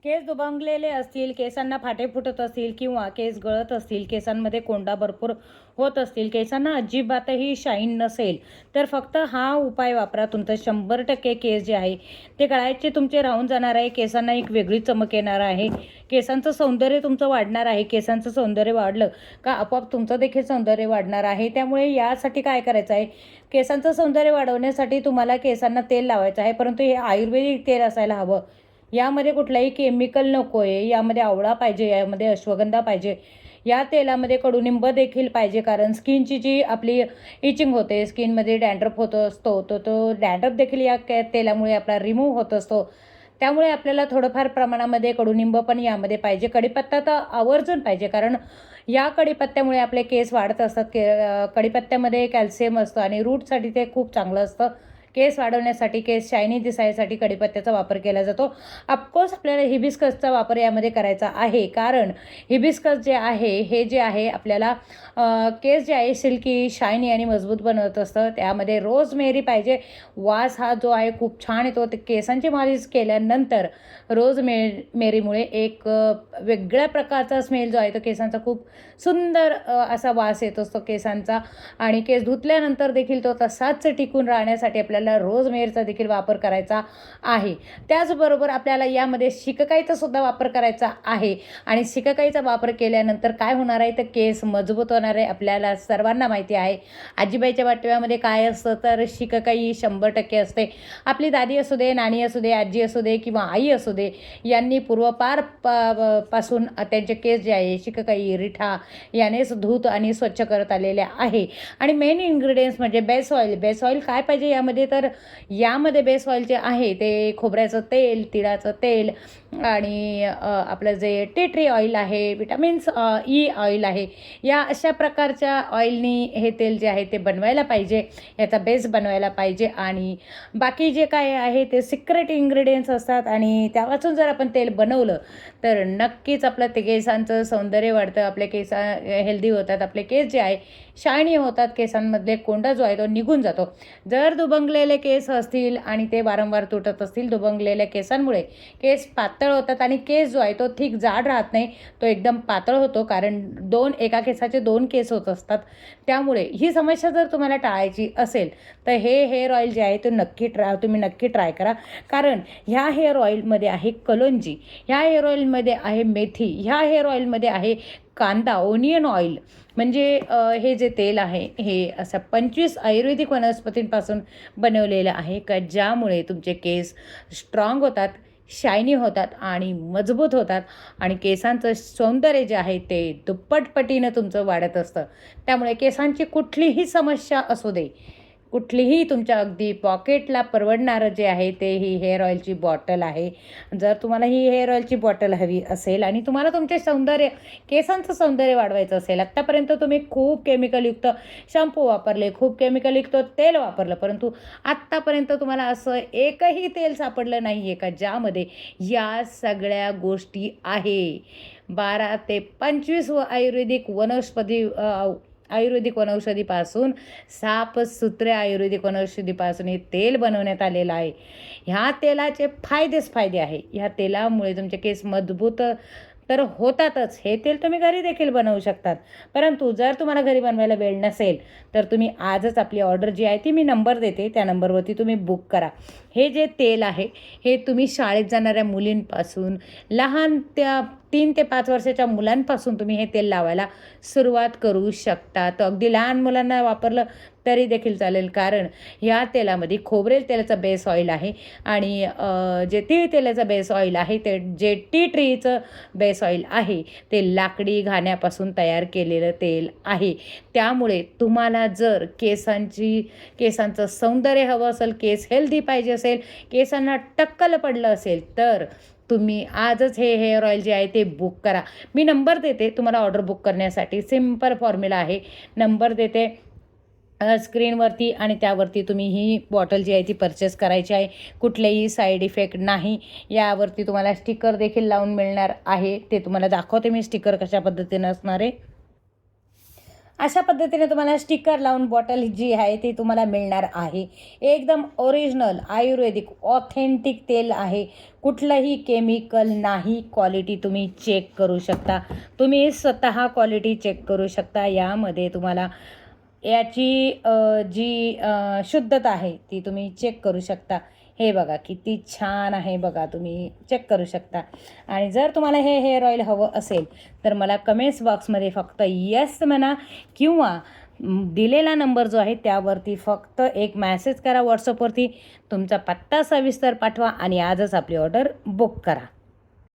केस दुभंगलेले असतील, केसांना फाटे फुटत असतील किंवा केस गळत असतील, केसांमध्ये कोंडा भरपूर होत असतील, केसांना अजिबातही शाईन नसेल, तर फक्त हा उपाय वापरा. तुमचं 100% केस जे आहे ते गळायचे तुमचे राहून जाणार आहे. केसांना एक वेगळी चमक येणार आहे. केसांचं सौंदर्य तुमचं वाढणार आहे. केसांचं सौंदर्य वाढलं का आपोआप तुमचं देखील सौंदर्य वाढणार आहे. त्यामुळे यासाठी काय करायचं आहे, केसांचं सौंदर्य वाढवण्यासाठी तुम्हाला केसांना तेल लावायचं आहे, परंतु हे आयुर्वेदिक तेल असायला हवं. यामध्ये कुठलाही केमिकल नको आहे. यामध्ये आवळा पाहिजे, यामध्ये अश्वगंधा पाहिजे, या तेलामध्ये कडुनिंब देखील पाहिजे. कारण स्किनची जी आपली इचिंग होते, स्किनमध्ये डॅन्ड्रफ होत असतो, तो डॅन्ड्रफ देखील या तेलामुळे आपला रिमूव्ह होत असतो. त्यामुळे आपल्याला थोडंफार प्रमाणामध्ये कडुनिंब पण यामध्ये पाहिजे. कढीपत्ता तर आवर्जून पाहिजे, कारण या कढीपत्त्यामुळे आपले केस वाढत असतात. कढीपत्त्यामध्ये कॅल्शियम असतं आणि रूटसाठी ते खूप चांगलं असतं. केस वाढवण्यासाठी, केस शायनी दिसायसाठी कढीपत्त्याचा वापर केला जातो. ऑफकोर्स आपल्याला हिबिस्कसचा वापर यामध्ये करायचा आहे, कारण हिबिस्कस जे आहे, हे जे आहे आपल्याला केस जे आहे सिल्की, शायनी आणि मजबूत बनवत असतं. त्यामध्ये रोजमेरी पाहिजे. वास हा जो आहे खूप छान येतो. ते केसांची मालिश केल्यानंतर मेरीमुळे एक वेगळ्या प्रकारचा स्मेल जो आहे तो केसांचा खूप सुंदर असा वास येत असतो केसांचा. आणि केस धुतल्यानंतर देखील तो तसाच टिकून राहण्यासाठी आपल्याला रोजमेरीचा देखील वापर करायचा आहे. त्याचबरोबर आपल्याला यामध्ये शिकाकाईचा सुद्धा वापर करायचा आहे. आणि शिकाकाईचा वापर केल्यानंतर काय होणार आहे, तर केस मजबूत होणार आहे. आपल्याला सर्वांना माहिती आहे आजीबाईच्या वाटव्यामध्ये काय असतं, तर शिकाकाई 100% असते. आपली दादी असू दे, नानी असू दे, आजी असू दे किंवा आई असू दे, यांनी पूर्वपार पासून त्यांचे केस जे आहे शिकाकाई, रिठा यानेच धूत आणि स्वच्छ करत आलेले आहे. आणि मेन इन्ग्रेडियंट्स म्हणजे बेस ऑइल. बेस ऑइल काय पाहिजे यामध्ये, तर यामध्ये बेस ऑइल जे आहे ते खोबऱ्याचं तेल, तिळाचं तेल आणि आपलं जे टी ट्री ऑइल आहे, विटामिन्स ई ऑइल आहे, या अशा प्रकारच्या ऑइलनी हे तेल जे आहे ते बनवायला पाहिजे, याचा बेस बनवायला पाहिजे. आणि बाकी जे काय आहे ते सिक्रेट इन्ग्रेडियंट्स असतात आणि त्यापासून जर आपण तेल बनवलं तर नक्कीच आपलं ते केसांचं सौंदर्य वाढतं, आपले केस हेल्दी होतात, आपले केस जे आहे शायनी होतात, केसांमधले कोंडा जो आहे तो निघून जातो. जर दुभंगलेले केस असतील आणि ते वारंवार तुटत असतील, दुभंगलेल्या केसांमुळे केस पातळ होतात आणि केस जो आहे तो थिक जाड राहत नाही, तो एकदम पातळ होतो. कारण एका केसाचे 2 केस होत असतात. त्यामुळे ही समस्या जर तुम्हाला टाळायची असेल तर हे हेअर ऑइल जे आहे ते तुम्ही नक्की ट्राय करा. कारण ह्या हेअर ऑइलमध्ये आहे कलोंजी, ह्या हेअर ऑइलमध्ये आहे मेथी, ह्या हेअर ऑइलमध्ये आहे कांदा, ओनियन ऑइल. म्हणजे हे जे तेल आहे हे असं 25 आयुर्वेदिक वनस्पतींपासून बनवलेलं आहे, का ज्यामुळे तुमचे केस स्ट्रॉंग होतात, शायनी होतात आणि मजबूत होतात. आणि केसांचं सौंदर्य जे आहे ते दुप्पटपटीनं तुमचं वाढत असतं. त्यामुळे केसांची कुठलीही समस्या असू दे, कुठलीही तुमच्या अगदी पॉकेटला परवडणारं जे आहे ते ही हेअर ऑइलची बॉटल आहे. जर तुम्हाला ही हेअर ऑइलची बॉटल हवी असेल आणि तुम्हाला तुमचे केसांचं सौंदर्य वाढवायचं असेल, आत्तापर्यंत तुम्ही खूप केमिकलयुक्त शॅम्पू वापरले, खूप केमिकलयुक्त तेल वापरलं, परंतु आत्तापर्यंत तुम्हाला असं एकही तेल सापडलं नाही आहे का ज्यामध्ये या सगळ्या गोष्टी आहे. 12 ते 25 आयुर्वेदिक वनौषधीपासून, सापसूत्रे आयुर्वेदिक वनौषधीपासून हे तेल बनवण्यात आलेलं आहे. ह्या तेलाचे फायदे आहे. ह्या तेलामुळे तुमचे केस मजबूत तर होतातच. हे तेल तुम्ही घरी देखील बनवू शकतात. परंतु जर तुम्हाला घरी बनवायला वेळ नसेल तर तुम्ही आजच आपली ऑर्डर जी आहे ती मी नंबर देते, त्या नंबरवरती तुम्ही बुक करा. हे जे तेल आहे हे तुम्ही शाळेत जाणाऱ्या मुलींपासून, लहान त्या 3 ते 5 वर्षाच्या मुलांपासून तुम्ही हे तेल लावायला सुरुवात करू शकता. तर अगदी लहान मुलांना वापरलं तरी देखील चालेल, कारण ह्या तेलामध्ये खोबरेल तेलाचा बेस ऑइल आहे आणि जे तीळ तेलाचं बेस ऑइल आहे, ते जे टी ट्रीचं बेस ऑइल आहे ते लाकडी घाण्यापासून तयार केलेलं तेल आहे. त्यामुळे तुम्हाला जर केसांचं सौंदर्य हवं असेल, केस हेल्दी पाहिजे असेल, केसांना टक्कल पडलं असेल, तर तुम्ही आजच हे हेअर ऑइल जे आहे ते बुक करा. मी नंबर देते तुम्हाला ऑर्डर बुक करण्यासाठी. सिम्पल फॉर्म्युला आहे, नंबर देते स्क्रीनवरती आणि त्यावरती तुम्ही ही बॉटल जी आहे ती परचेस करायची आहे. कुठलेही साईड इफेक्ट नाही. यावरती तुम्हाला स्टिकर देखील लावून मिळणार आहे, ते तुम्हाला दाखवते मी स्टिकर कशा पद्धतीनं असणार आहे. अशा पद्धतीने तुम्हाला स्टिकर लावून बॉटल जी आहे ती तुम्हाला मिळणार आहे. एकदम ओरिजिनल आयुर्वेदिक ऑथेंटिक तेल आहे. कुठलंही केमिकल नाही. क्वालिटी तुम्ही चेक करू शकता. तुम्ही स्वतः क्वालिटी चेक करू शकता. यामध्ये तुम्हाला याची जी शुद्धता आहे ती तुम्ही चेक करू शकता. हे बघा किती छान आहे बघा, तुम्ही चेक करू शकता. आणि जर तुम्हाला हे हेअर ऑइल हवं असेल तर मला कमेंट्स बॉक्समध्ये फक्त येस म्हणा किंवा दिलेला नंबर जो आहे त्यावरती फक्त एक मॅसेज करा व्हॉट्सअपवरती. तुमचा पत्ता सविस्तर पाठवा आणि आजच आपली ऑर्डर बुक करा.